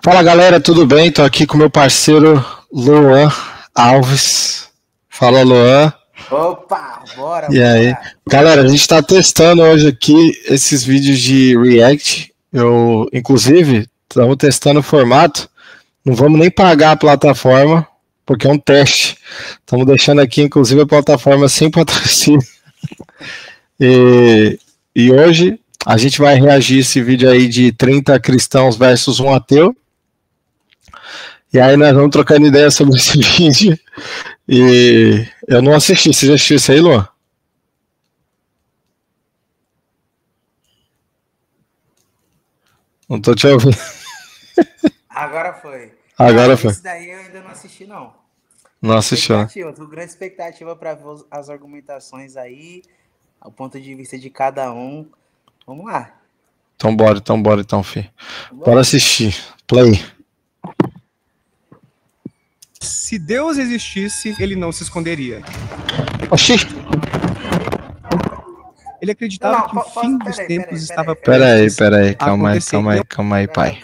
Fala galera, tudo bem? Tô aqui com meu parceiro Luan Alves. Fala Luan. Opa, bora, E aí? bora. Galera, a gente tá testando hoje aqui esses vídeos de React. Inclusive, estamos testando o formato. Não vamos nem pagar a plataforma, porque é um teste. Estamos deixando aqui, inclusive, a plataforma sem patrocínio. E hoje a gente vai reagir esse vídeo aí de 30 cristãos versus um ateu. E aí nós vamos trocando ideia sobre esse vídeo. E eu não assisti. Você já assistiu isso aí, Luan? Não tô te ouvindo. Agora foi. Agora foi. Esse daí eu ainda não assisti, não. Não assistiu. Tô com grande expectativa para ver as argumentações aí, o ponto de vista de cada um. Vamos lá. Então bora, filho. Bora assistir. Play. Se Deus existisse, ele não se esconderia. Oxi. Ele acreditava que o fim dos tempos estava prestes. Peraí. Calma aí, pai.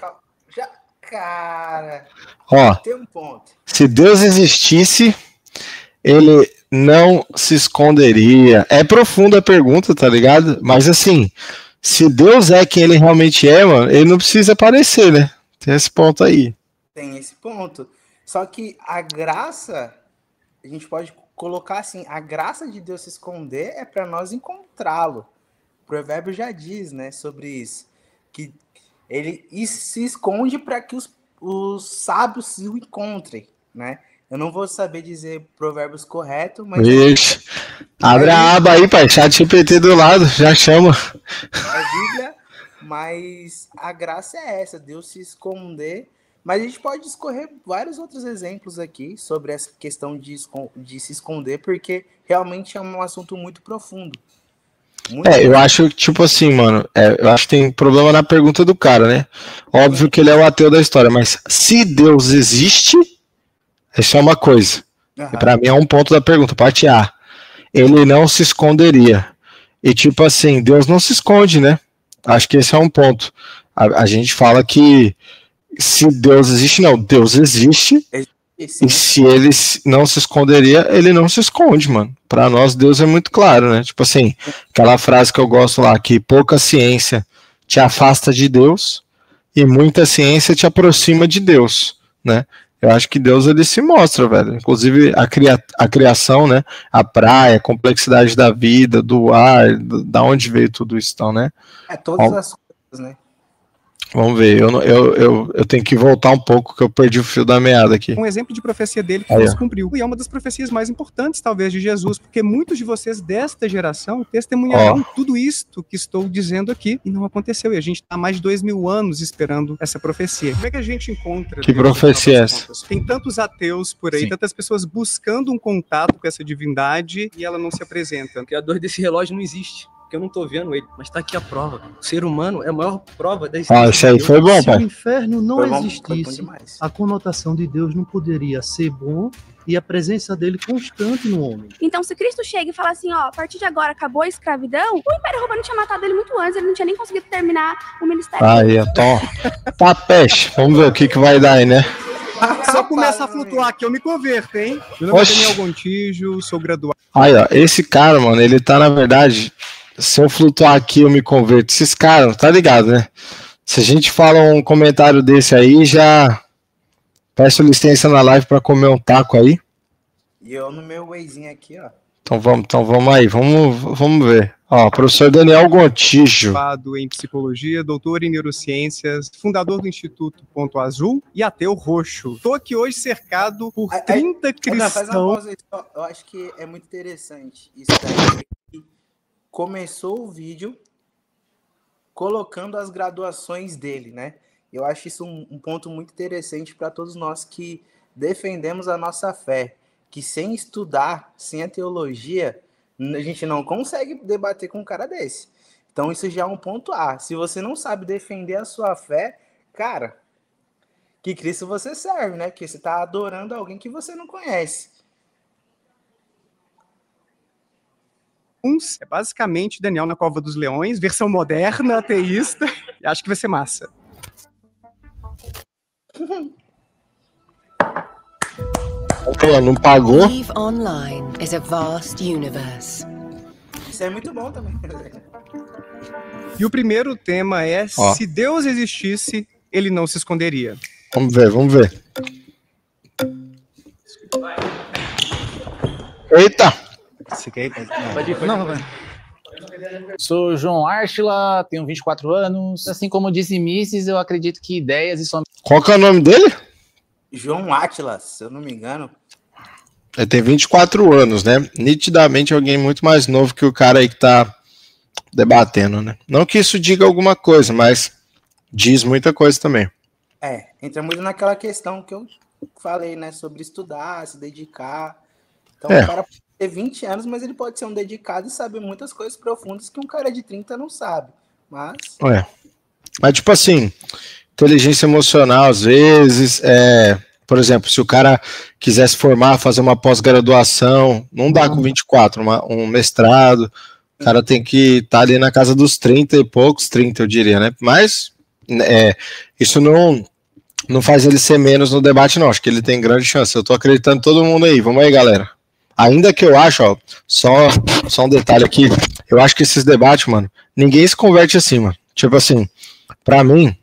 Cara, ó, tem um ponto. Se Deus existisse, ele não se esconderia. É profunda a pergunta, tá ligado? Mas assim, se Deus é quem ele realmente é, mano, ele não precisa aparecer, né? Tem esse ponto aí. Tem esse ponto. Só que a graça, a gente pode colocar assim, a graça de Deus se esconder é para nós encontrá-lo. O provérbio já diz, né, sobre isso, que ele se esconde para que os sábios se o encontrem, né? Eu não vou saber dizer provérbios corretos, mas... Ixi, abre a aba aí, pai, chat GPT do lado, já chama. É Bíblia, mas a graça é essa, Deus se esconder. Mas a gente pode discorrer vários outros exemplos aqui sobre essa questão de se esconder, porque realmente é um assunto muito profundo. Eu acho que, tipo assim, mano, eu acho que tem problema na pergunta do cara, né? Óbvio que ele é o ateu da história, mas se Deus existe, isso é uma coisa. Uhum. Pra mim é um ponto da pergunta, parte A. Ele não se esconderia. E tipo assim, Deus não se esconde, né? Acho que esse é um ponto. A gente fala que se Deus existe, não, Deus existe. E se ele não se esconderia, ele não se esconde, mano. Pra nós, Deus é muito claro, né? Tipo assim, aquela frase que eu gosto lá, que pouca ciência te afasta de Deus e muita ciência te aproxima de Deus, né? Eu acho que Deus, ele se mostra, velho. Inclusive, a criação, né? A praia, a complexidade da vida, do ar, da onde veio tudo isso, então, né? Todas as coisas, né? Vamos ver, eu tenho que voltar um pouco, que eu perdi o fio da meada aqui. Um exemplo de profecia dele que Deus cumpriu. E é uma das profecias mais importantes, talvez, de Jesus, porque muitos de vocês desta geração testemunharão tudo isto que estou dizendo aqui, e não aconteceu. E a gente está há mais de 2000 anos esperando essa profecia. Como é que a gente encontra? Que profecia é essa? Tem tantos ateus por aí, tantas pessoas buscando um contato com essa divindade, e ela não se apresenta. O criador desse relógio não existe. Eu não tô vendo ele, mas tá aqui a prova. O ser humano é a maior prova da existência. Isso aí foi bom, pai. Se o inferno não existisse, a conotação de Deus não poderia ser bom e a presença dele constante no homem. Então, se Cristo chega e fala assim, ó, a partir de agora acabou a escravidão, o Império Romano tinha matado ele muito antes, ele não tinha nem conseguido terminar o ministério. Aí, então, tá peste. Vamos ver o que vai dar aí, né? Só começa a flutuar aqui, eu me converto, hein? Meu nome é Daniel Gontijo, sou graduado. Aí, ó, esse cara, mano, ele tá, na verdade... Se eu flutuar aqui, eu me converto. Esses caras, tá ligado, né? Se a gente fala um comentário desse aí, já peço licença na live pra comer um taco aí. E eu no meu wayzinho aqui, ó. Então vamos aí, vamos ver. Ó, professor Daniel Gontijo. Graduado em psicologia, doutor em neurociências, fundador do Instituto Ponto Azul e ateu roxo. Tô aqui hoje cercado por 30 cristãos. Faz uma pausa aí, eu acho que é muito interessante isso daí. Começou o vídeo colocando as graduações dele, né? Eu acho isso um ponto muito interessante para todos nós que defendemos a nossa fé, que sem estudar, sem a teologia, a gente não consegue debater com um cara desse. Então isso já é um ponto A. Se você não sabe defender a sua fé, cara, que Cristo você serve, né? Porque você está adorando alguém que você não conhece. É basicamente Daniel na Cova dos Leões, versão moderna, ateísta. Acho que vai ser massa. Pô, não pagou? EVE Online is a vast universe. Isso é muito bom também. E o primeiro tema é: se Deus existisse, ele não se esconderia. Vamos ver. Eita! Pode ir. Não, vai. Sou João Árchila, tenho 24 anos. Assim como disse Mises, eu acredito que ideias e somente... Qual que é o nome dele? João Átila, se eu não me engano. Ele tem 24 anos, né? Nitidamente alguém muito mais novo que o cara aí que tá debatendo, né? Não que isso diga alguma coisa, mas diz muita coisa também. Entra muito naquela questão que eu falei, né? Sobre estudar, se dedicar. Então o cara pode ter 20 anos, mas ele pode ser um dedicado e saber muitas coisas profundas que um cara de 30 não sabe. Mas tipo assim, inteligência emocional, às vezes, por exemplo, se o cara quiser se formar, fazer uma pós-graduação, não dá com 24, um mestrado, o cara tem que estar ali na casa dos 30 e poucos, 30 eu diria, né? Mas isso não faz ele ser menos no debate, não. Acho que ele tem grande chance. Eu tô acreditando em todo mundo aí. Vamos aí, galera. Ainda que eu acho, só um detalhe aqui, eu acho que esses debates, mano, ninguém se converte assim, mano. Tipo assim, pra mim,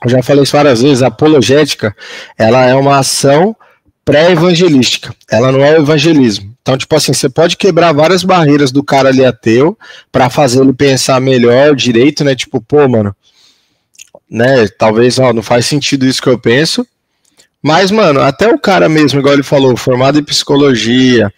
eu já falei isso várias vezes, a apologética, ela é uma ação pré-evangelística, ela não é o evangelismo. Então, tipo assim, você pode quebrar várias barreiras do cara ali ateu pra fazer ele pensar melhor, direito, né? Tipo, pô, mano, né, talvez, não faz sentido isso que eu penso. Mas, mano, até o cara mesmo, igual ele falou, formado em psicologia,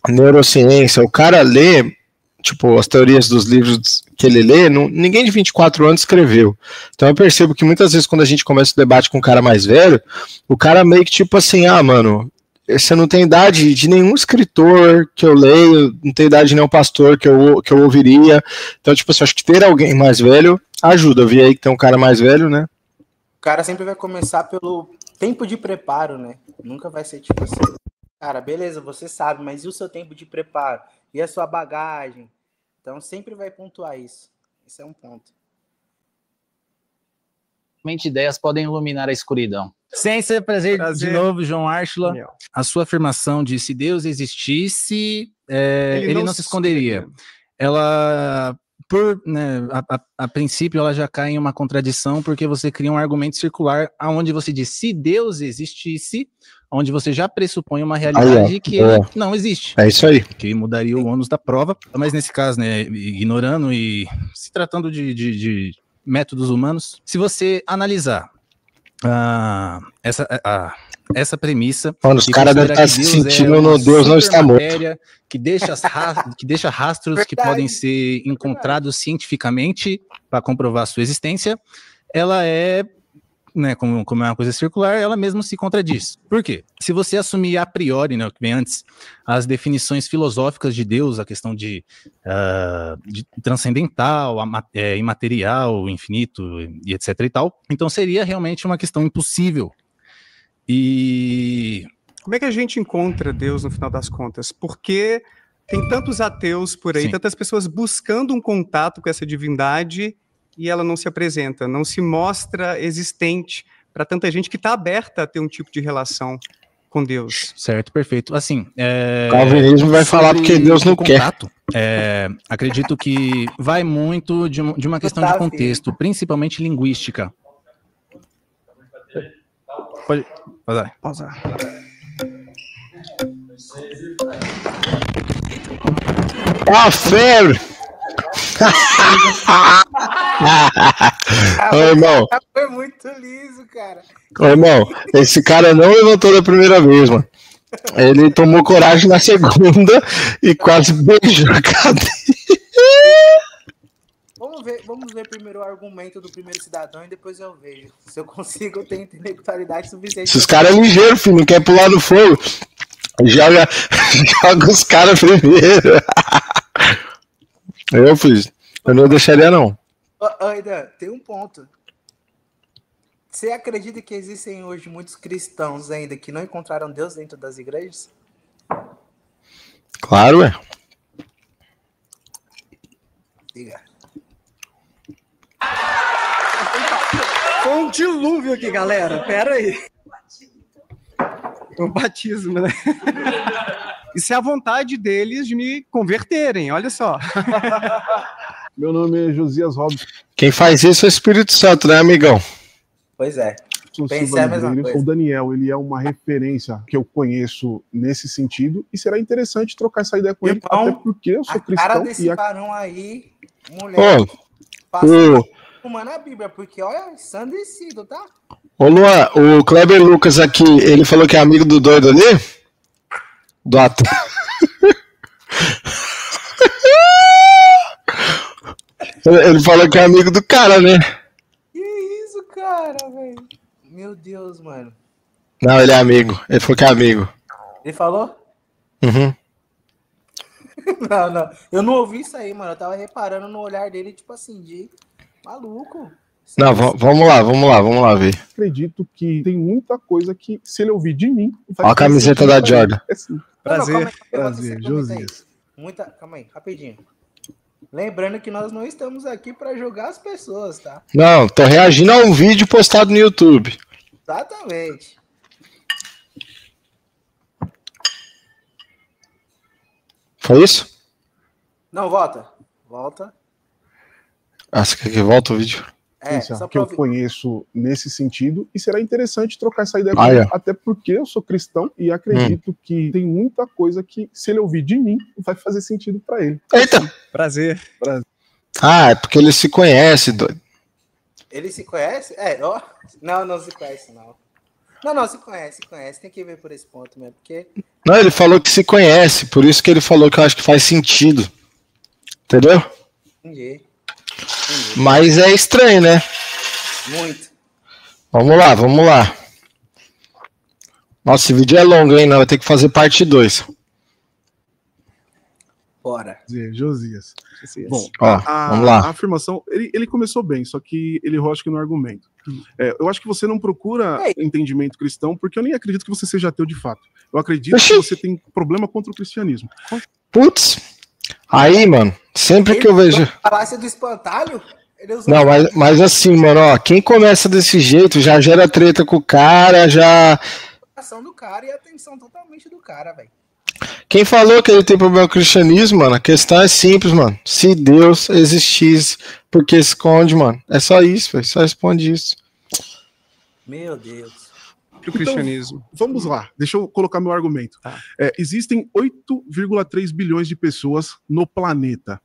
neurociência, o cara lê, tipo, as teorias dos livros que ele lê, ninguém de 24 anos escreveu. Então eu percebo que muitas vezes quando a gente começa o debate com um cara mais velho, o cara meio que tipo assim, mano, você não tem idade de nenhum escritor que eu leio, não tem idade de nenhum pastor que eu ouviria. Então, tipo assim, acho que ter alguém mais velho ajuda. Eu vi aí que tem um cara mais velho, né? O cara sempre vai começar pelo tempo de preparo, né? Nunca vai ser tipo assim, cara, beleza, você sabe, mas e o seu tempo de preparo? E a sua bagagem? Então sempre vai pontuar isso. Esse é um ponto. Somente ideias podem iluminar a escuridão. Sem ser prazer de novo, João Árchila. A sua afirmação de se Deus existisse, ele não se esconderia. Ela... a princípio ela já cai em uma contradição, porque você cria um argumento circular onde você diz se Deus existisse, onde você já pressupõe uma realidade que ele não existe. É isso aí. Que mudaria o ônus da prova, mas nesse caso, né, ignorando e se tratando de métodos humanos, se você analisar essa premissa... Mano, os caras devem estar se sentindo no Deus não está morto. Que deixa rastros que podem ser encontrados cientificamente para comprovar sua existência, ela é, né, como é uma coisa circular, ela mesma se contradiz. Por quê? Se você assumir a priori, né, o que vem antes, as definições filosóficas de Deus, a questão de transcendental, imaterial, infinito, e etc e tal, então seria realmente uma questão impossível. E... como é que a gente encontra Deus no final das contas? Porque tem tantos ateus por aí, tantas pessoas buscando um contato com essa divindade e ela não se apresenta, não se mostra existente para tanta gente que está aberta a ter um tipo de relação com Deus. Certo, perfeito. Assim, o calvinismo vai falar porque Deus não quer. Acredito que vai muito de uma questão de contexto, principalmente linguística. Pode pausar. Febre! Ô, irmão. Foi muito liso, cara. Ô, irmão, esse cara não levantou da primeira vez, mano. Ele tomou coragem na segunda e quase beijou a cadeira. Vamos ver primeiro o argumento do primeiro cidadão e depois eu vejo. Se eu consigo, eu tenho intelectualidade suficiente. Se os caras é ligeiro, filho, não quer pular no fogo, joga os caras primeiro. Eu não deixaria, não. Aidan, tem um ponto. Você acredita que existem hoje muitos cristãos ainda que não encontraram Deus dentro das igrejas? Claro, Diga. Foi um dilúvio aqui, galera. Pera aí. O batismo, né? Isso é a vontade deles de me converterem, olha só. Meu nome é Josias Robson. Quem faz isso é o Espírito Santo, né, amigão? Pois é. Pensei a mesma coisa. O Daniel, ele é uma referência que eu conheço nesse sentido, e será interessante trocar essa ideia com ele, até porque eu sou cristão. Cara desse varão aí, mulher, fumando a Bíblia, porque olha, ensandecido, tá? Ô Luan, o Kleber Lucas aqui, ele falou que é amigo do doido ali? Do ato. Ele falou que é amigo do cara, né? Que isso, cara, velho? Meu Deus, mano. Não, ele é amigo. Ele falou que é amigo. Ele falou? Uhum. Não. Eu não ouvi isso aí, mano. Eu tava reparando no olhar dele, tipo assim, de maluco. Não, vamos lá ver. Acredito que tem muita coisa que, se ele ouvir de mim... Olha a camiseta da Jordan. Prazer, Josias. Calma aí, rapidinho. Lembrando que nós não estamos aqui para julgar as pessoas, tá? Não, tô reagindo a um vídeo postado no YouTube. Exatamente. Foi isso? Não, volta. Ah, você quer que volta o vídeo? Só que eu conheço nesse sentido, e será interessante trocar essa ideia com ele, até porque eu sou cristão e acredito que tem muita coisa que, se ele ouvir de mim, vai fazer sentido para ele. Eita! Prazer. Ah, é porque ele se conhece, doido. Ele se conhece? Ó. Não se conhece, não. Não, se conhece. Tem que ver por esse ponto mesmo, porque... Não, ele falou que se conhece, por isso que ele falou que eu acho que faz sentido. Entendeu? Entendi. Mas é estranho, né? Muito. Vamos lá. Nossa, esse vídeo é longo, hein? Não, vai ter que fazer parte 2. Bora. Josias. Bom, vamos lá. A afirmação, ele começou bem, só que ele rosca no argumento. Eu acho que você não procura entendimento cristão, porque eu nem acredito que você seja ateu de fato. Eu acredito que você tem problema contra o cristianismo. Putz, aí, mano, sempre que eu vejo... Falácia do espantalho? Não, mas assim, mano, ó, quem começa desse jeito já gera treta com o cara, já... A ação do cara e a atenção totalmente do cara, velho. Quem falou que ele tem problema com o cristianismo, mano, a questão é simples, mano. Se Deus existisse, por que esconde, mano? É só isso, velho, só responde isso. Meu Deus. O cristianismo. Então, vamos lá, deixa eu colocar meu argumento. Existem 8,3 bilhões de pessoas no planeta.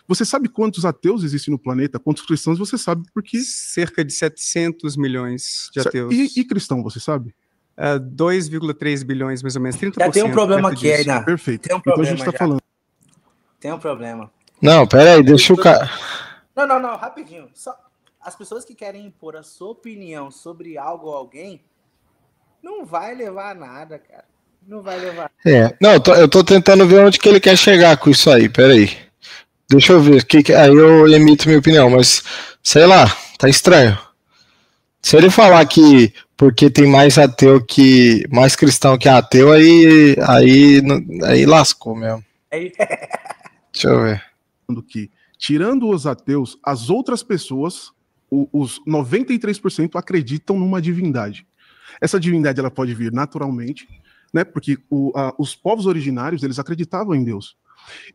Você sabe quantos ateus existem no planeta? Quantos cristãos você sabe? Porque... Cerca de 700 milhões de ateus. E cristão, você sabe? 2,3 bilhões, mais ou menos, 30%. Já tem um problema aqui, Aina. Perfeito. Tem um problema, então a gente tá falando. Tem um problema. Não, pera aí, deixa o cara... Não, rapidinho. Só as pessoas que querem impor a sua opinião sobre algo ou alguém, não vai levar a nada, cara. Não vai levar. Não, eu tô tentando ver onde que ele quer chegar com isso aí, pera aí. Deixa eu ver, aí eu emito minha opinião, mas, sei lá, tá estranho. Se ele falar que porque tem mais cristão que ateu, aí lascou mesmo. Deixa eu ver. Que, tirando os ateus, as outras pessoas, os 93% acreditam numa divindade. Essa divindade ela pode vir naturalmente, né? Porque os povos originários eles acreditavam em Deus.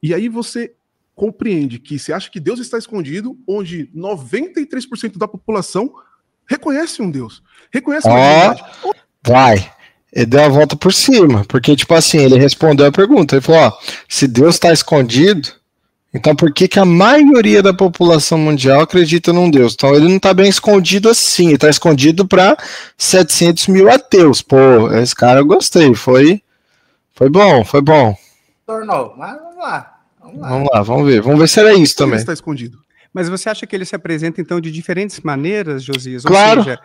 E aí você compreende que você acha que Deus está escondido, onde 93% da população reconhece um Deus, reconhece uma divindade. Vai, ele deu a volta por cima, porque tipo assim, ele respondeu a pergunta, ele falou, se Deus está escondido, então por que a maioria da população mundial acredita num Deus? Então ele não está bem escondido assim, ele está escondido para 700 mil ateus. Pô, esse cara eu gostei, foi bom. Tornou, mas vamos lá. Vamos ver se era isso também. Ele está escondido. Mas você acha que ele se apresenta, então, de diferentes maneiras, Josias? Claro. Ou seja,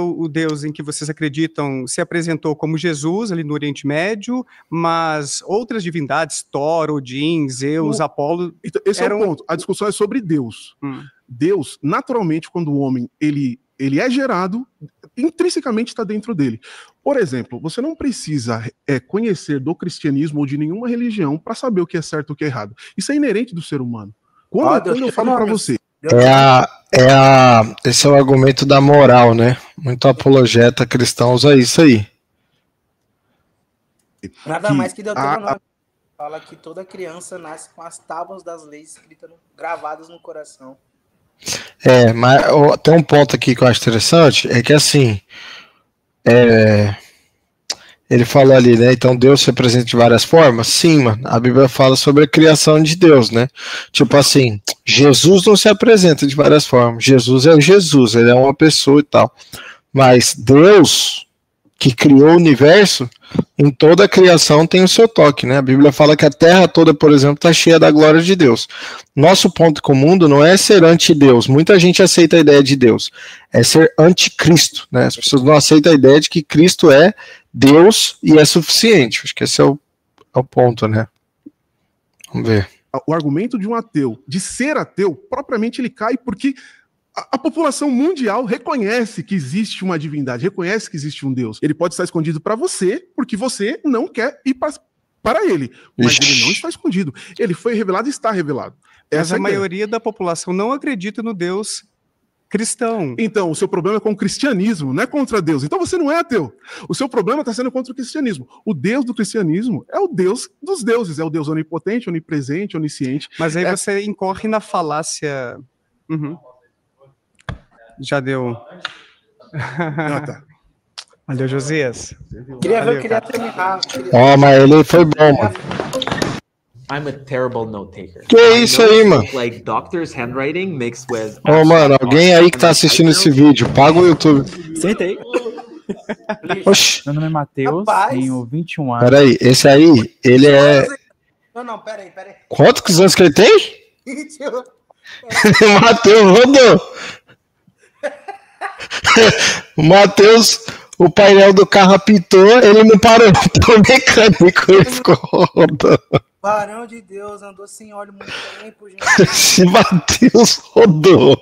o Deus em que vocês acreditam se apresentou como Jesus, ali no Oriente Médio, mas outras divindades, Thor, Odin, Zeus, Apolo... Então, esse é o ponto. A discussão é sobre Deus. Deus, naturalmente, quando o homem ele é gerado, intrinsecamente está dentro dele. Por exemplo, você não precisa conhecer do cristianismo ou de nenhuma religião para saber o que é certo e o que é errado. Isso é inerente do ser humano. Quando eu falo para você... Esse é o argumento da moral, né? Muito apologeta cristão usa isso aí. Nada mais que Deuteronômio. Fala que toda criança nasce com as tábuas das leis escritas, gravadas no coração. Mas tem um ponto aqui que eu acho interessante, é que assim, ele falou ali, né, então Deus se apresenta de várias formas? Sim, mano, a Bíblia fala sobre a criação de Deus, né, tipo assim, Jesus não se apresenta de várias formas, Jesus é Jesus, ele é uma pessoa e tal, mas Deus, que criou o universo, em toda a criação tem o seu toque, né? A Bíblia fala que a terra toda, por exemplo, está cheia da glória de Deus. Nosso ponto com o mundo não é ser anti-Deus. Muita gente aceita a ideia de Deus. É ser anticristo, né? As pessoas não aceitam a ideia de que Cristo é Deus e é suficiente. Acho que esse é o ponto, né? Vamos ver. O argumento de um ateu, de ser ateu, propriamente ele cai porque a população mundial reconhece que existe uma divindade, reconhece que existe um Deus. Ele pode estar escondido para você, porque você não quer ir para ele. Mas ele não está escondido. Ele foi revelado e está revelado. Mas a maioria da população não acredita no Deus cristão. Então, o seu problema é com o cristianismo, não é contra Deus. Então você não é ateu. O seu problema está sendo contra o cristianismo. O Deus do cristianismo é o Deus dos deuses. É o Deus onipotente, onipresente, onisciente. Mas aí você incorre na falácia... Já deu. Tá. Valeu, Josias. Queria terminar. Mas ele foi bom, mano. I'm a terrible note taker. Que isso aí, mano? Like doctor's handwriting mixed with. Mano, alguém aí que tá assistindo esse vídeo, paga o YouTube. Sentei. Oxi. Meu nome é Matheus, tenho 21 anos. Peraí, esse aí, ele é... Não, peraí. Quantos anos que ele tem? 21. Matheus rodou. O Matheus, o painel do carro apitou, ele não parou, o mecânico ele ficou rodando. Barão de Deus, andou sem óleo muito tempo, gente. Esse Matheus rodou.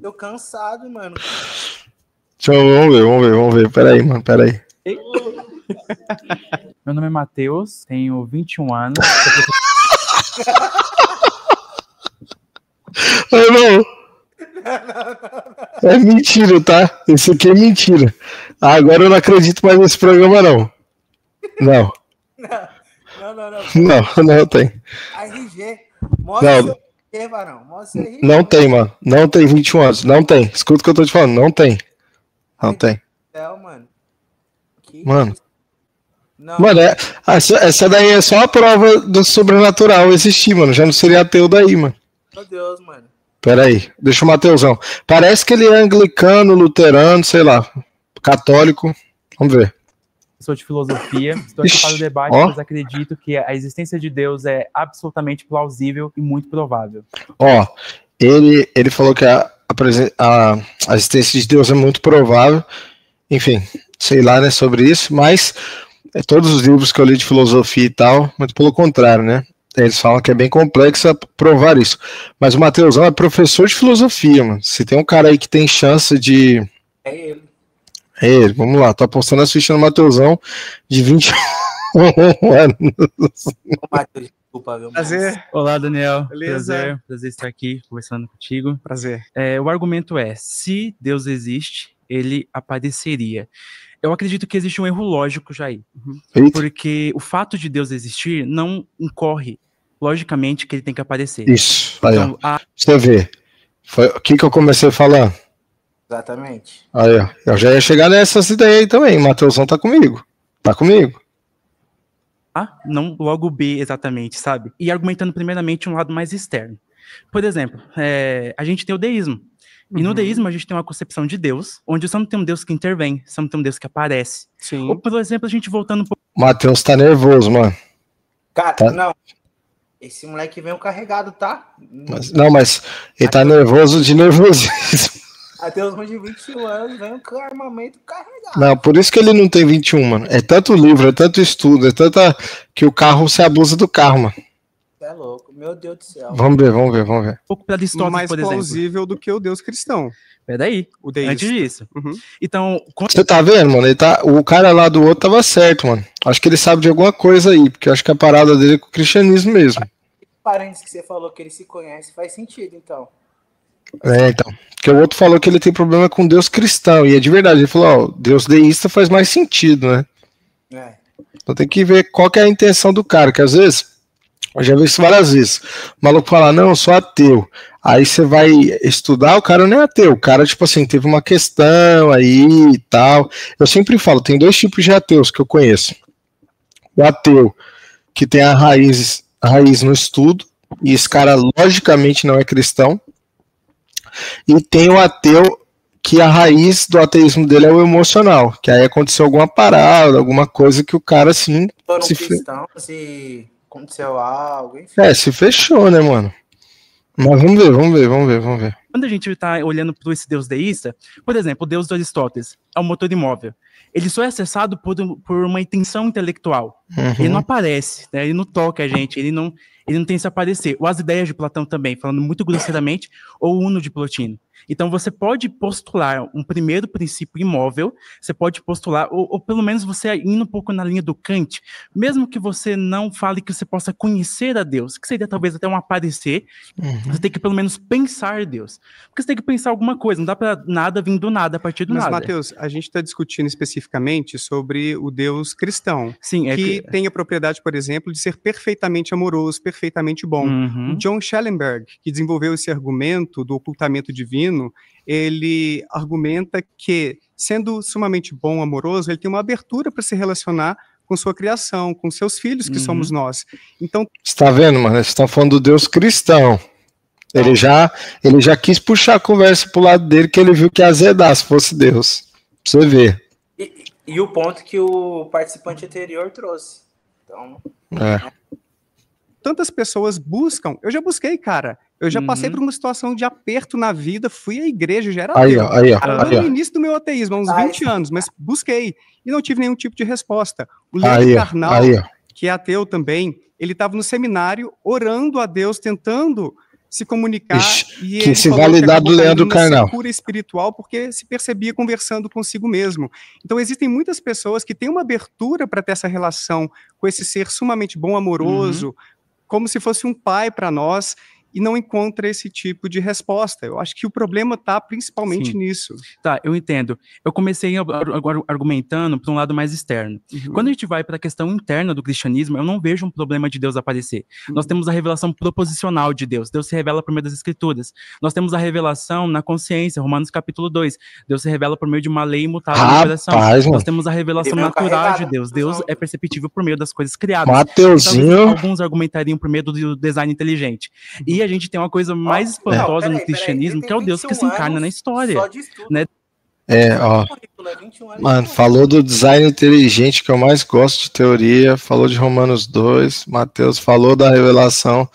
Tô cansado, mano. Vamos ver. Peraí, mano, peraí. Meu nome é Matheus, tenho 21 anos. Não. É mentira, tá? Isso aqui é mentira. Agora eu não acredito mais nesse programa, não. Não. Não tem. RG. Mostra seu RG, varão. Mostra seu RG. Não tem, mano. Não tem 21 anos. Não tem. Escuta o que eu tô te falando. Não tem. Não tem. Mano. Mano. Mano, essa daí é só a prova do sobrenatural existir, mano. Já não seria ateu daí, mano. Meu Deus, mano. Pera aí, deixa o Mateusão. Parece que ele é anglicano, luterano, sei lá, católico. Vamos ver. Sou de filosofia, estou aqui para o debate, mas acredito que a existência de Deus é absolutamente plausível e muito provável. Ele falou que a existência de Deus é muito provável. Enfim, sei lá, né, sobre isso, mas todos os livros que eu li de filosofia e tal, muito pelo contrário, né? Eles falam que é bem complexo provar isso. Mas o Mateusão é professor de filosofia, mano. Se tem um cara aí que tem chance de... É ele. É ele, vamos lá. Tô apostando a ficha no Mateusão de 21 anos. Matheus, desculpa, viu? Prazer. Olá, Daniel. Beleza. Prazer estar aqui conversando contigo. Prazer. O argumento é, se Deus existe, ele apareceria. Eu acredito que existe um erro lógico, Jair. Porque o fato de Deus existir não incorre logicamente que ele tem que aparecer. Isso, aí, então, você vê. Foi o que eu comecei falando. Exatamente. Aí, ó. Eu já ia chegar nessas ideias aí também. O Mateusão tá comigo. Tá comigo. Não logo B exatamente, sabe? E argumentando primeiramente um lado mais externo. Por exemplo, a gente tem o deísmo. E no deísmo a gente tem uma concepção de Deus, onde você não tem um Deus que intervém, você não tem um Deus que aparece. Sim. Ou, por exemplo, a gente voltando um pouco... O Matheus tá nervoso, mano. Cara, não. Esse moleque veio carregado, tá? Mas ele tá nervoso de nervosismo. Até os de 21 anos vem com armamento carregado. Não, por isso que ele não tem 21, mano. É tanto livro, é tanto estudo, é tanta... que o carro se abusa do carro, mano. É louco, meu Deus do céu. Vamos ver. Um pouco para Aristóteles, mais por exemplo. plausível do que o Deus cristão. Peraí, antes disso. Então, você tá vendo, mano? O cara lá do outro tava certo, mano. Acho que ele sabe de alguma coisa aí, porque acho que a parada dele é com o cristianismo mesmo. Parentes que você falou que ele se conhece, faz sentido, então. Então. Porque o outro falou que ele tem problema com Deus cristão, e é de verdade. Ele falou, Deus deísta faz mais sentido, né? Então tem que ver qual que é a intenção do cara, que às vezes, eu já vi isso várias vezes, o maluco fala, não, eu sou ateu. Aí você vai estudar, o cara não é ateu, o cara, tipo assim, teve uma questão aí e tal. Eu sempre falo, tem 2 tipos de ateus que eu conheço. O ateu que tem a raiz no estudo, e esse cara logicamente não é cristão. E tem o ateu que a raiz do ateísmo dele é o emocional, que aí aconteceu alguma parada, alguma coisa que o cara assim se aconteceu algo, enfim. Se fechou, né, mano? Mas vamos ver. Quando a gente está olhando para esse Deus deísta, por exemplo, o Deus de Aristóteles é o motor imóvel. Ele só é acessado por uma intenção intelectual. Ele não aparece, né? Ele não toca a gente, ele não tem esse aparecer. Ou as ideias de Platão também, falando muito grosseiramente, ou o Uno de Plotino. Então você pode postular um primeiro princípio imóvel, você pode postular, ou pelo menos você indo um pouco na linha do Kant, mesmo que você não fale que você possa conhecer a Deus, que seria talvez até um aparecer, você tem que pelo menos pensar Deus. Porque você tem que pensar alguma coisa, não dá pra nada vir do nada, a partir do nada. Mas, Matheus, a gente está discutindo especificamente sobre o Deus cristão, que tem a propriedade, por exemplo, de ser perfeitamente amoroso, perfeitamente bom. O John Schellenberg, que desenvolveu esse argumento do ocultamento divino, ele argumenta que, sendo sumamente bom, amoroso, ele tem uma abertura para se relacionar com sua criação, com seus filhos, que somos nós. Então, você tá vendo, mano? Você tá falando do Deus cristão. Ele já quis puxar a conversa pro lado dele, que ele viu que ia azedar se fosse Deus. Pra você ver. E o ponto que o participante anterior trouxe. Então, tantas pessoas buscam. Eu já busquei, cara. Eu já passei por uma situação de aperto na vida, fui à igreja, já era ateu. No início do meu ateísmo, há uns 20 anos, mas busquei e não tive nenhum tipo de resposta. O Leandro Carnal, que é ateu também, ele estava no seminário orando a Deus, tentando se comunicar. E que se validar do Leandro Carnal. Cura espiritual, porque se percebia conversando consigo mesmo. Então existem muitas pessoas que têm uma abertura para ter essa relação com esse ser sumamente bom, amoroso, como se fosse um pai para nós, e não encontra esse tipo de resposta. Eu acho que o problema está principalmente nisso. Tá, eu entendo. Eu comecei argumentando para um lado mais externo. Quando a gente vai para a questão interna do cristianismo, eu não vejo um problema de Deus aparecer. Nós temos a revelação proposicional de Deus. Deus se revela por meio das Escrituras. Nós temos a revelação na consciência, Romanos capítulo 2. Deus se revela por meio de uma lei imutável no coração. Nós temos a revelação natural de Deus. Deus é perceptível por meio das coisas criadas. Mateuzinho. Então, alguns argumentariam por meio do design inteligente. E a gente tem uma coisa mais espantosa no cristianismo, que é o Deus que se encarna na história. Né? Mano, falou do design inteligente, que eu mais gosto de teoria, falou de Romanos 2, Mateus falou da revelação,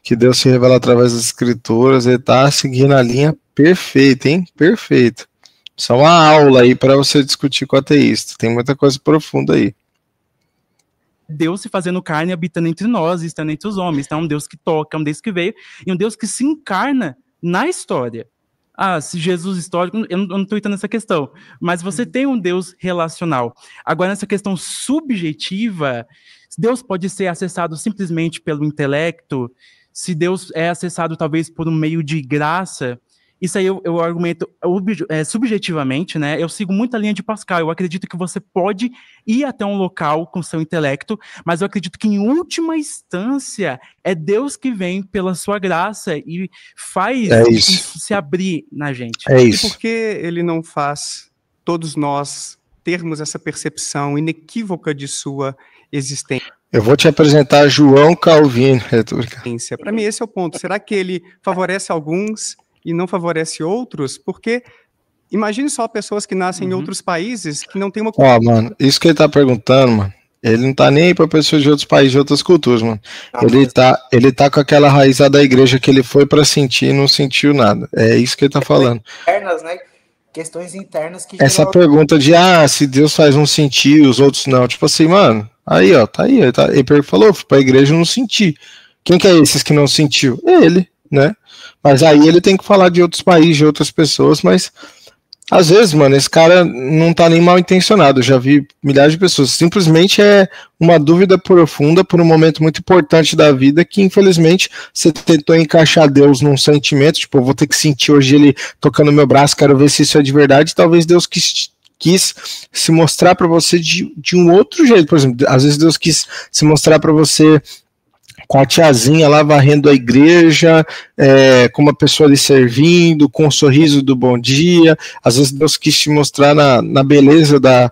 que Deus se revela através das escrituras, ele tá seguindo a linha perfeita, hein? Perfeito. Isso é uma aula aí para você discutir com o ateísta, tem muita coisa profunda aí. Deus se fazendo carne, habitando entre nós, estando entre os homens. Então é um Deus que toca, é um Deus que veio, e um Deus que se encarna na história. Se Jesus histórico, eu não estou entrando nessa questão, mas você tem um Deus relacional. Agora, nessa questão subjetiva, Deus pode ser acessado simplesmente pelo intelecto, se Deus é acessado talvez por um meio de graça. Isso aí eu argumento subjetivamente, né? Eu sigo muito a linha de Pascal. Eu acredito que você pode ir até um local com seu intelecto, mas eu acredito que, em última instância, é Deus que vem pela sua graça e faz isso se abrir na gente. E por que ele não faz todos nós termos essa percepção inequívoca de sua existência? Eu vou te apresentar João Calvino. Para mim, esse é o ponto. Será que ele favorece alguns e não favorece outros? Porque imagine só pessoas que nascem em outros países que não tem uma... mano, isso que ele tá perguntando, mano, ele não tá nem aí pra pessoas de outros países, de outras culturas, mano. Ele tá com aquela raiz da igreja que ele foi pra sentir e não sentiu nada. É isso que ele tá falando. Internas, né? Questões internas que... Essa pergunta de, se Deus faz um sentir e os outros não. Tipo assim, mano, aí, tá aí. Ele falou, fui pra igreja e não senti. Quem que é esses que não sentiu? Ele, né? Mas aí ele tem que falar de outros países, de outras pessoas, mas às vezes, mano, esse cara não tá nem mal intencionado. Eu já vi milhares de pessoas. Simplesmente é uma dúvida profunda por um momento muito importante da vida que, infelizmente, você tentou encaixar Deus num sentimento, tipo, eu vou ter que sentir hoje ele tocando meu braço, quero ver se isso é de verdade. Talvez Deus quis se mostrar para você de um outro jeito. Por exemplo, às vezes Deus quis se mostrar para você com a tiazinha lá varrendo a igreja, com uma pessoa ali servindo, com o sorriso do bom dia. Às vezes Deus quis te mostrar na beleza da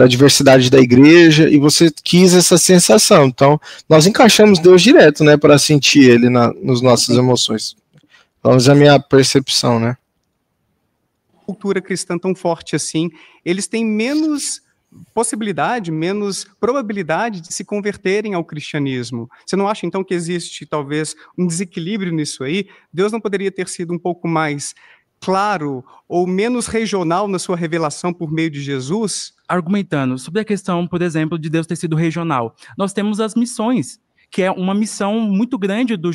diversidade da igreja, e você quis essa sensação. Então, nós encaixamos Deus direto, né, para sentir Ele nas nossas emoções. Vamos a minha percepção, né? Cultura cristã tão forte assim, eles têm menos possibilidade, menos probabilidade de se converterem ao cristianismo. Você não acha, então, que existe, talvez, um desequilíbrio nisso aí? Deus não poderia ter sido um pouco mais claro ou menos regional na sua revelação por meio de Jesus? Argumentando sobre a questão, por exemplo, de Deus ter sido regional, nós temos as missões, que é uma missão muito grande do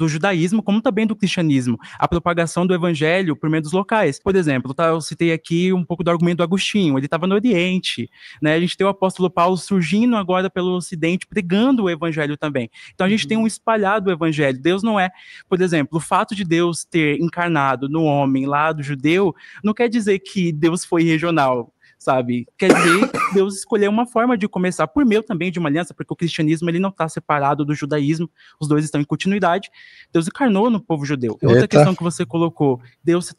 judaísmo, como também do cristianismo, a propagação do evangelho por meio dos locais. Por exemplo, eu citei aqui um pouco do argumento do Agostinho, ele estava no Oriente, né? A gente tem o apóstolo Paulo surgindo agora pelo Ocidente, pregando o evangelho também. Então a gente tem um espalhado evangelho. Deus não é, por exemplo, o fato de Deus ter encarnado no homem lá do judeu, não quer dizer que Deus foi regional, sabe? Quer dizer, Deus escolheu uma forma de começar, por meio também de uma aliança, porque o cristianismo ele não está separado do judaísmo, os dois estão em continuidade. Deus encarnou no povo judeu. Outra questão que você colocou, Deus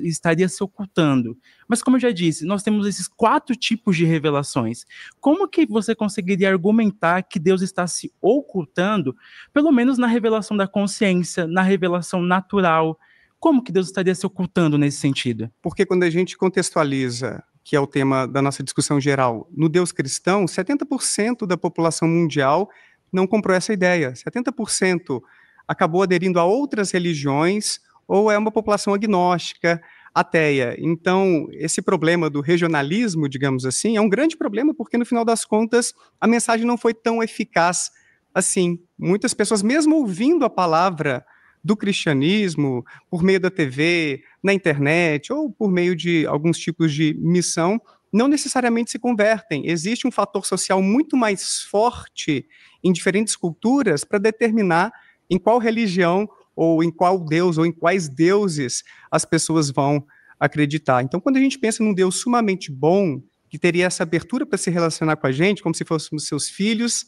estaria se ocultando. Mas como eu já disse, nós temos esses 4 tipos de revelações. Como que você conseguiria argumentar que Deus está se ocultando, pelo menos na revelação da consciência, na revelação natural? Como que Deus estaria se ocultando nesse sentido? Porque quando a gente contextualiza, que é o tema da nossa discussão geral, no Deus cristão, 70% da população mundial não comprou essa ideia. 70% acabou aderindo a outras religiões ou é uma população agnóstica, ateia. Então, esse problema do regionalismo, digamos assim, é um grande problema porque, no final das contas, a mensagem não foi tão eficaz assim. Muitas pessoas, mesmo ouvindo a palavra do cristianismo, por meio da TV, na internet, ou por meio de alguns tipos de missão, não necessariamente se convertem. Existe um fator social muito mais forte em diferentes culturas para determinar em qual religião, ou em qual Deus, ou em quais deuses as pessoas vão acreditar. Então, quando a gente pensa num Deus sumamente bom, que teria essa abertura para se relacionar com a gente, como se fôssemos seus filhos,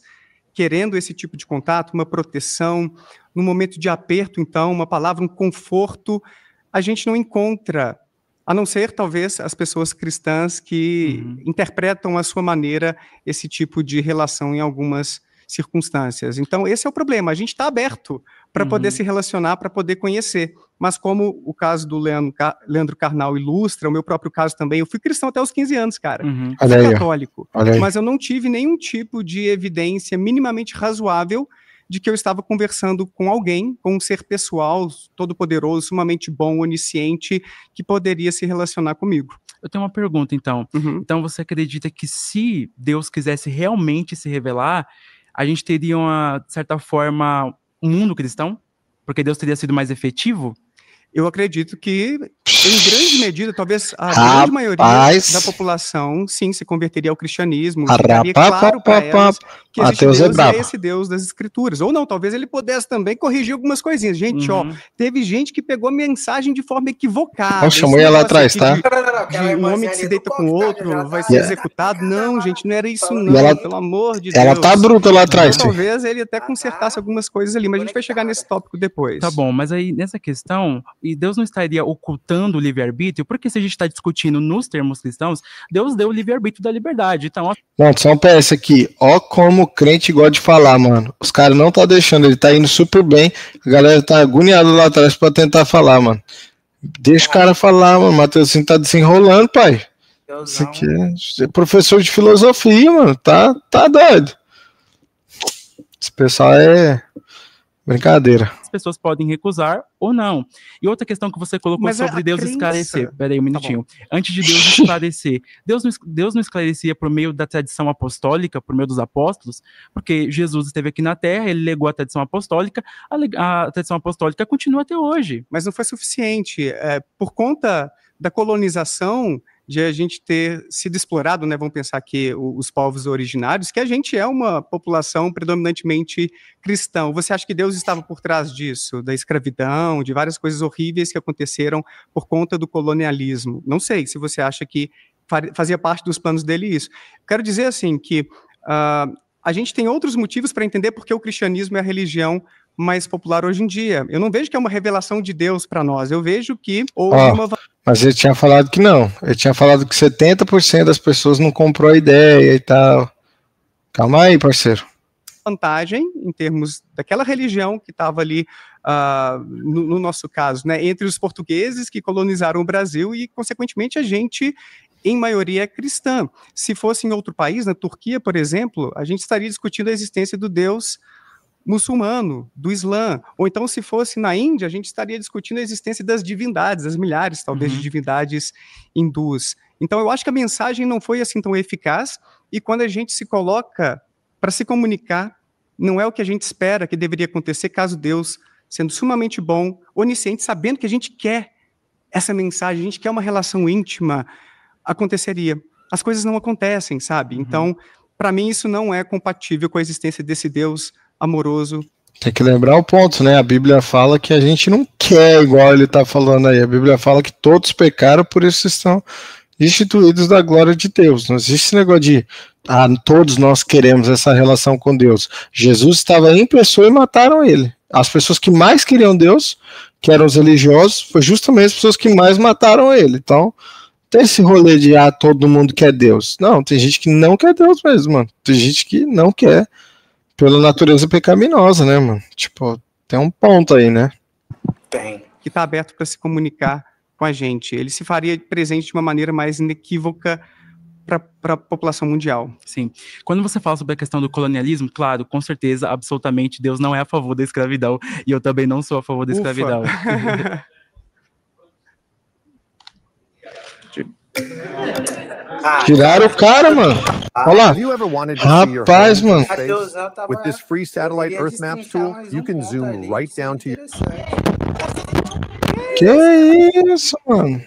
querendo esse tipo de contato, uma proteção, no momento de aperto, então, uma palavra, um conforto, a gente não encontra, a não ser, talvez, as pessoas cristãs que interpretam à sua maneira esse tipo de relação em algumas circunstâncias. Então, esse é o problema, a gente está aberto para poder se relacionar, para poder conhecer, mas como o caso do Leandro Carnal ilustra, o meu próprio caso também, eu fui cristão até os 15 anos, cara, fui católico, mas eu não tive nenhum tipo de evidência minimamente razoável de que eu estava conversando com alguém, com um ser pessoal, todo-poderoso, sumamente bom, onisciente, que poderia se relacionar comigo. Eu tenho uma pergunta, então. Então, você acredita que se Deus quisesse realmente se revelar, a gente teria, de certa forma, um mundo cristão? Porque Deus teria sido mais efetivo? Eu acredito que, em grande medida, talvez a grande maioria da população, sim, se converteria ao cristianismo. Ficaria claro para elas que existe Deus é esse Deus das Escrituras. Ou não, talvez ele pudesse também corrigir algumas coisinhas. Gente, ó, teve gente que pegou a mensagem de forma equivocada. Ó, chamou ela lá atrás, tá? De um homem que se deita com o outro, vai ser executado. Não, gente, não era isso não, pelo amor de Deus. Ela tá bruta lá atrás. Talvez ele até consertasse algumas coisas ali, mas a gente vai chegar nesse tópico depois. Tá bom, mas aí, nessa questão, e Deus não estaria ocultando o livre-arbítrio? Porque se a gente está discutindo nos termos cristãos, Deus deu o livre-arbítrio da liberdade. Então, Não, só um PS aqui. Ó como o crente gosta de falar, mano. Os caras não tá deixando, ele tá indo super bem. A galera tá agoniada lá atrás pra tentar falar, mano. Deixa o cara falar, mano. Matheusinho tá desenrolando, pai. Isso aqui é professor de filosofia, mano. Tá doido. Esse pessoal é brincadeira. As pessoas podem recusar ou não. E outra questão que você colocou sobre Deus esclarecer. Peraí, um minutinho. Antes de Deus esclarecer. Deus não esclarecia por meio da tradição apostólica, por meio dos apóstolos, porque Jesus esteve aqui na Terra, ele legou a tradição apostólica, a tradição apostólica continua até hoje. Mas não foi suficiente. Por conta da colonização, de a gente ter sido explorado, né, vamos pensar que os povos originários, que a gente é uma população predominantemente cristã. Você acha que Deus estava por trás disso? Da escravidão, de várias coisas horríveis que aconteceram por conta do colonialismo? Não sei se você acha que fazia parte dos planos dele isso. Quero dizer assim que a gente tem outros motivos para entender porque o cristianismo é a religião mais popular hoje em dia. Eu não vejo que é uma revelação de Deus para nós, eu vejo que houve uma... Mas ele tinha falado que não. Ele tinha falado que 70% das pessoas não comprou a ideia e tal. Calma aí, parceiro. Vantagem em termos daquela religião que estava ali, no nosso caso, né, entre os portugueses que colonizaram o Brasil e, consequentemente, a gente, em maioria, é cristã. Se fosse em outro país, na Turquia, por exemplo, a gente estaria discutindo a existência do Deus muçulmano, do Islã, ou então se fosse na Índia, a gente estaria discutindo a existência das divindades, as milhares, talvez, de divindades hindus. Então, eu acho que a mensagem não foi assim tão eficaz, e quando a gente se coloca para se comunicar, não é o que a gente espera que deveria acontecer caso Deus, sendo sumamente bom, onisciente, sabendo que a gente quer essa mensagem, a gente quer uma relação íntima, aconteceria. As coisas não acontecem, sabe? Então, para mim, isso não é compatível com a existência desse Deus amoroso. Tem que lembrar o ponto, né? A Bíblia fala que a gente não quer igual ele está falando aí. A Bíblia fala que todos pecaram, por isso estão instituídos da glória de Deus. Não existe esse negócio de todos nós queremos essa relação com Deus. Jesus estava em pessoa e mataram ele. As pessoas que mais queriam Deus, que eram os religiosos, foi justamente as pessoas que mais mataram ele. Então, tem esse rolê de todo mundo quer Deus. Não, tem gente que não quer Deus mesmo, mano. Tem gente que não quer pela natureza pecaminosa, né, mano? Tipo, tem um ponto aí, né? Tem. Que está aberto para se comunicar com a gente. Ele se faria presente de uma maneira mais inequívoca para a população mundial. Sim. Quando você fala sobre a questão do colonialismo, claro, com certeza, absolutamente, Deus não é a favor da escravidão, e eu também não sou a favor da escravidão. Tiraram o cara, mano. Olha lá. Rapaz, mano. With this free satellite Earth Maps tool, you can zoom right down to your... Que isso, mano?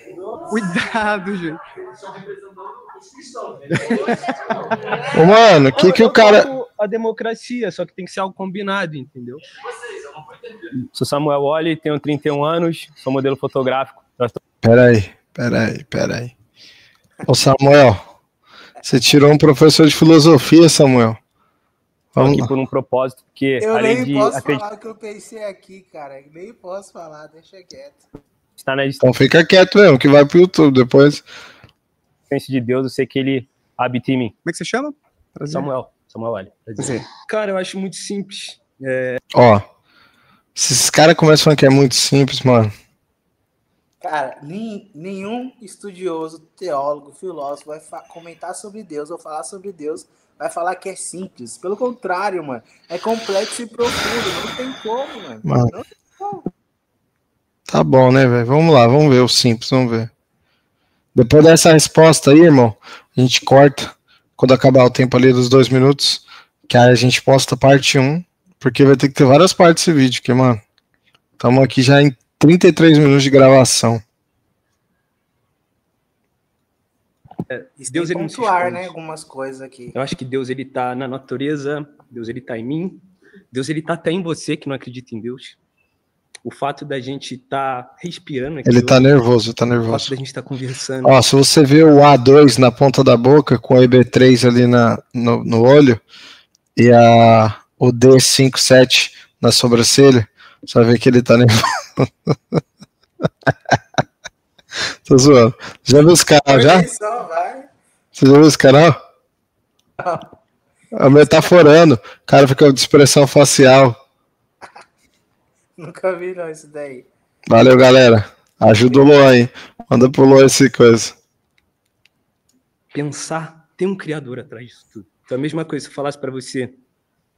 Cuidado, gente. Ô, mano, que o cara... A democracia, só que tem que ser algo combinado, entendeu? Sou Samuel Olli, tenho 31 anos, sou modelo fotográfico. Peraí. Ô, Samuel, você tirou um professor de filosofia, Samuel. Vamos aqui lá. Por um propósito, porque eu nem posso falar o que eu pensei aqui, cara. Nem posso falar, deixa quieto. Então fica quieto mesmo, que vai pro YouTube depois. De Deus, eu sei que ele habita em mim. Como é que você chama? Prazer. Samuel Olli. Cara, eu acho muito simples. Ó, se esses caras começam falando que é muito simples, mano. Cara, nenhum estudioso, teólogo, filósofo vai comentar sobre Deus ou falar sobre Deus, vai falar que é simples. Pelo contrário, mano, é complexo e profundo. Não tem como, mano. Não tem como. Tá bom, né, velho? Vamos lá, vamos ver o simples, vamos ver. Depois dessa resposta aí, irmão, a gente corta quando acabar o tempo ali dos 2 minutos, que aí a gente posta parte 1, porque vai ter que ter várias partes desse vídeo, que, mano, estamos aqui já em 33 minutos de gravação. Deus, ele pontuar, né, algumas coisas aqui. Eu acho que Deus, ele tá na natureza, Deus, ele tá em mim, Deus, ele tá até em você que não acredita em Deus. O fato da gente estar respirando aqui. Ele tá nervoso, tá O nervoso. fato da gente estar conversando. Ó, se você vê o A2 na ponta da boca, com a IB3 ali no olho, e o D57 na sobrancelha, você vai ver que ele tá nervoso. Tô zoando. Já viu os canal já? Você já viu os canal? É metaforando. O cara fica de expressão facial. Nunca vi não isso daí. Valeu, galera. Ajuda o Luan aí. Manda pro Luan essa coisa. Pensar, tem um criador atrás disso tudo. Então a mesma coisa, se eu falasse pra você,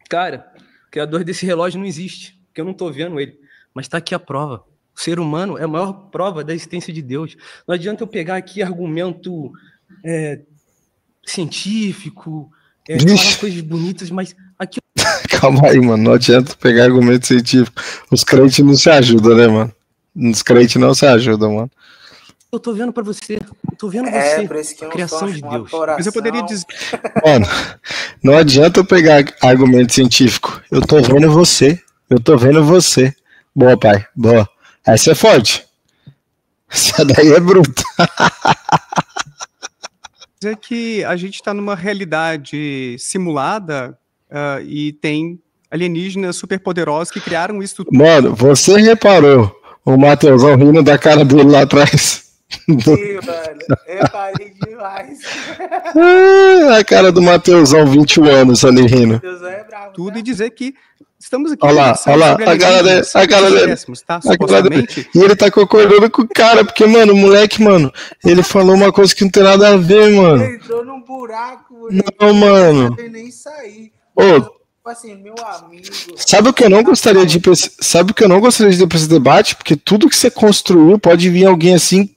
cara, o criador desse relógio não existe, porque eu não tô vendo ele, mas tá aqui a prova. O ser humano é a maior prova da existência de Deus. Não adianta eu pegar aqui argumento científico, falar coisas bonitas, mas aqui... Calma aí, mano. Não adianta pegar argumento científico. Os crentes não se ajudam, né, mano? Os crentes não se ajudam, mano. Eu tô vendo pra você. Eu tô vendo você. Por isso que a criação de Deus. Mas eu poderia dizer... Mano, não adianta eu pegar argumento científico. Eu tô vendo você. Eu tô vendo você. Boa, pai. Boa. Essa é forte. Essa daí é bruta. que a gente está numa realidade simulada e tem alienígenas superpoderosos que criaram isso tudo. Mano, você reparou o Mateusão rindo da cara dele lá atrás? Sim, mano, reparei demais. A cara do Mateusão, 21 anos ali rindo. Mateusão é bravo, tudo e dizer que estamos aqui. Olha lá, a cara dele. Tá, e ele tá concordando com o cara, porque, mano, o moleque, mano, ele falou uma coisa que não tem nada a ver, mano. Ele entrou num buraco. Não, mano. Não sei nem sair. Ô, assim, meu amigo. Sabe o que eu não gostaria de ir pra esse debate? Porque tudo que você construiu pode vir alguém assim.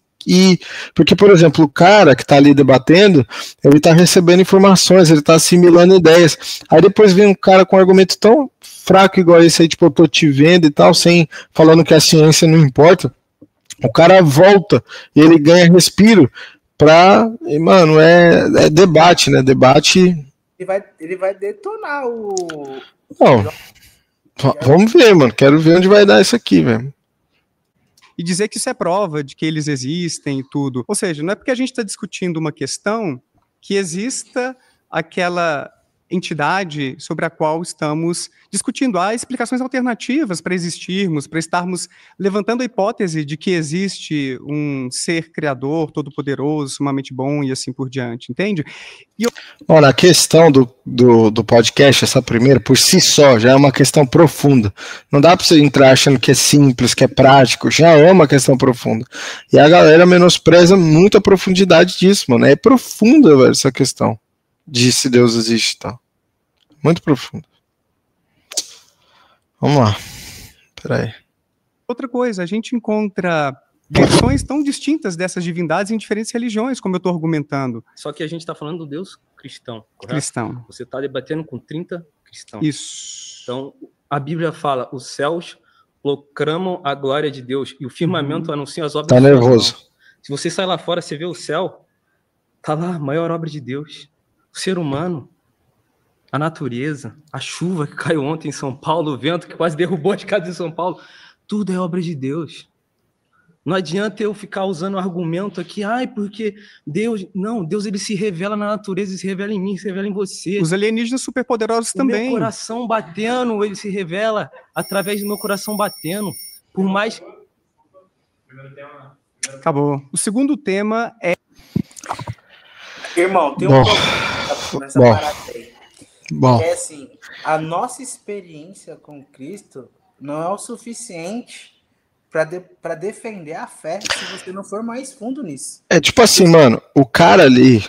Porque, por exemplo, o cara que tá ali debatendo, ele tá recebendo informações, ele tá assimilando ideias. Aí depois vem um cara com um argumento tão fraco igual esse aí, tipo, eu tô te vendo e tal, falando que a ciência não importa. O cara volta e ele ganha respiro e, mano, é debate, né? Debate. Ele vai detonar o. Não. Vamos ver, mano. Quero ver onde vai dar isso aqui, velho. E dizer que isso é prova de que eles existem e tudo. Ou seja, não é porque a gente está discutindo uma questão que exista aquela entidade sobre a qual estamos discutindo. Há explicações alternativas para existirmos, para estarmos levantando a hipótese de que existe um ser criador, todo-poderoso, sumamente bom e assim por diante, entende? Olha, a questão do podcast, essa primeira, por si só, já é uma questão profunda. Não dá para você entrar achando que é simples, que é prático, já é uma questão profunda. E a galera menospreza muito a profundidade disso, mano. É profunda, velho, essa questão de se Deus existe e tal. Muito profundo. Vamos lá. Peraí. Outra coisa, a gente encontra versões tão distintas dessas divindades em diferentes religiões, como eu estou argumentando. Só que a gente está falando do Deus cristão, correto? Cristão. Você está debatendo com 30 cristãos. Isso. Então, a Bíblia fala, os céus proclamam a glória de Deus e o firmamento anuncia as obras de Deus. Tá nervoso. Se você sai lá fora, você vê o céu, tá lá a maior obra de Deus. O ser humano, a natureza, a chuva que caiu ontem em São Paulo, o vento que quase derrubou as casas em São Paulo, tudo é obra de Deus. Não adianta eu ficar usando argumento aqui, porque Deus... Não, Deus ele se revela na natureza, ele se revela em mim, se revela em você. Os alienígenas superpoderosos também. Meu coração batendo, ele se revela através do meu coração batendo. Por mais... Acabou. O segundo tema é... Irmão, tem um problema nessa parada aí. É assim, a nossa experiência com Cristo não é o suficiente para defender a fé se você não for mais fundo nisso. É tipo assim, mano, o cara ali,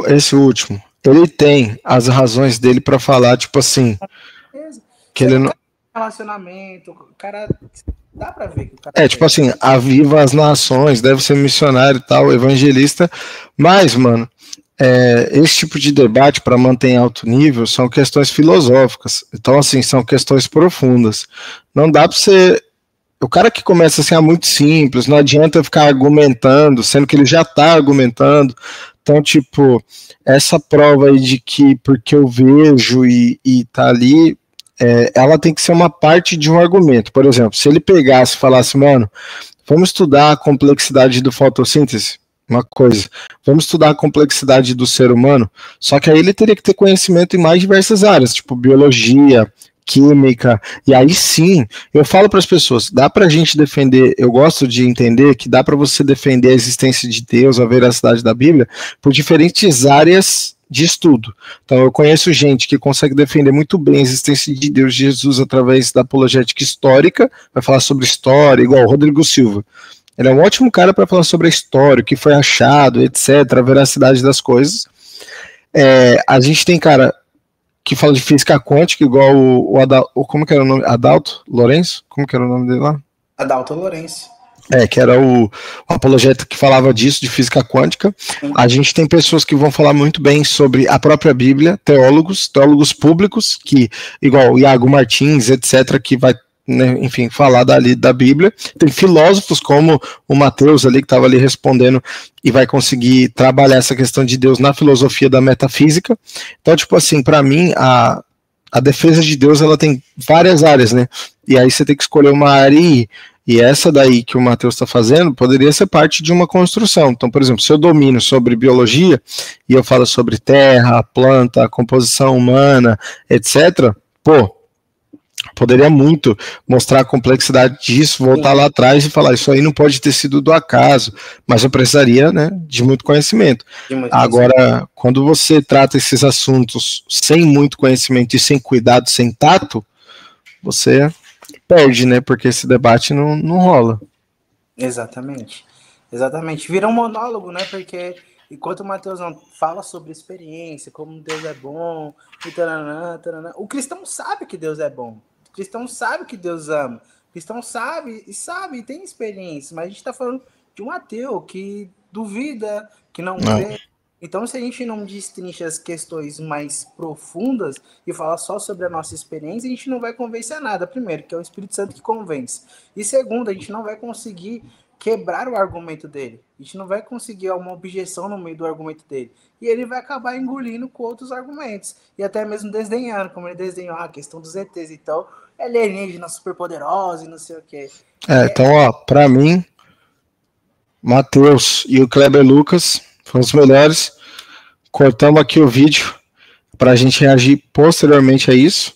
esse último, ele tem as razões dele para falar, tipo assim, que ele não... Relacionamento, o cara... Dá pra ver que o cara... tipo assim, aviva as nações, deve ser missionário e tal, evangelista, mas, mano, esse tipo de debate para manter em alto nível são questões filosóficas, então, assim, são questões profundas. Não dá pra você... O cara que começa assim, muito simples, não adianta ficar argumentando, sendo que ele já tá argumentando. Então, tipo, essa prova aí de que porque eu vejo e tá ali... ela tem que ser uma parte de um argumento. Por exemplo, se ele pegasse e falasse, mano, vamos estudar a complexidade do fotossíntese, uma coisa, vamos estudar a complexidade do ser humano, só que aí ele teria que ter conhecimento em mais diversas áreas, tipo biologia, química, e aí sim, eu falo para as pessoas, dá pra gente defender, eu gosto de entender que dá para você defender a existência de Deus, a veracidade da Bíblia, por diferentes áreas de estudo. Então eu conheço gente que consegue defender muito bem a existência de Deus, de Jesus, através da apologética histórica, vai falar sobre história, igual o Rodrigo Silva. Ele é um ótimo cara para falar sobre a história, o que foi achado, etc., a veracidade das coisas. A gente tem cara que fala de física quântica, igual como que era o nome? Adalto Lourenço? Como que era o nome dele lá? Adalto Lourenço. Que era o apologeta que falava disso, de física quântica. A gente tem pessoas que vão falar muito bem sobre a própria Bíblia, teólogos públicos, que, igual o Iago Martins, etc., que vai, né, enfim, falar da Bíblia. Tem filósofos como o Mateus ali, que estava ali respondendo, e vai conseguir trabalhar essa questão de Deus na filosofia da metafísica. Então, tipo assim, para mim, a defesa de Deus, ela tem várias áreas, né? E aí você tem que escolher uma área e E essa daí que o Matheus está fazendo poderia ser parte de uma construção. Então, por exemplo, se eu domino sobre biologia e eu falo sobre terra, planta, composição humana, etc., pô, poderia muito mostrar a complexidade disso, voltar lá atrás e falar, isso aí não pode ter sido do acaso, mas eu precisaria, né, de muito conhecimento. Agora, quando você trata esses assuntos sem muito conhecimento e sem cuidado, sem tato, você perde, né, porque esse debate não rola. Exatamente. Vira um monólogo, né, porque enquanto o Matheus não fala sobre experiência, como Deus é bom, e taranã, o cristão sabe que Deus é bom. O cristão sabe que Deus ama. O cristão sabe e tem experiência. Mas a gente está falando de um ateu que duvida, que não crê. Então, se a gente não destrincha as questões mais profundas e fala só sobre a nossa experiência, a gente não vai convencer a nada. Primeiro, que é o Espírito Santo que convence. E segundo, a gente não vai conseguir quebrar o argumento dele. A gente não vai conseguir uma objeção no meio do argumento dele. E ele vai acabar engolindo com outros argumentos. E até mesmo desdenhando, como ele desdenhou a questão dos ETs. Então, alienígena superpoderosa e não sei o quê. Então, ó, pra mim, Matheus e o Kleber Lucas foram os melhores. Cortamos aqui o vídeo pra gente reagir posteriormente a isso.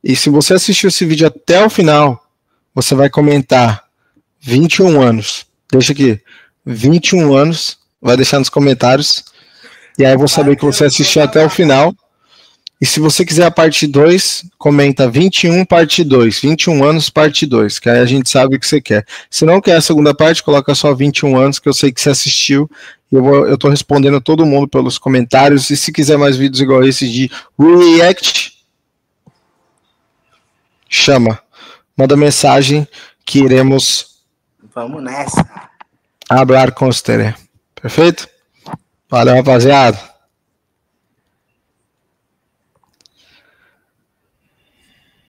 E se você assistiu esse vídeo até o final, você vai comentar 21 anos. Deixa aqui. 21 anos. Vai deixar nos comentários. E aí eu vou saber que você assistiu até o final. E se você quiser a parte 2, comenta 21 parte 2. 21 anos parte 2. Que aí a gente sabe o que você quer. Se não quer a segunda parte, coloca só 21 anos, que eu sei que você assistiu. E eu tô respondendo todo mundo pelos comentários. E se quiser mais vídeos igual esse de React, chama. Manda mensagem que iremos... Vamos nessa. Hablar com você. Perfeito? Valeu, rapaziada.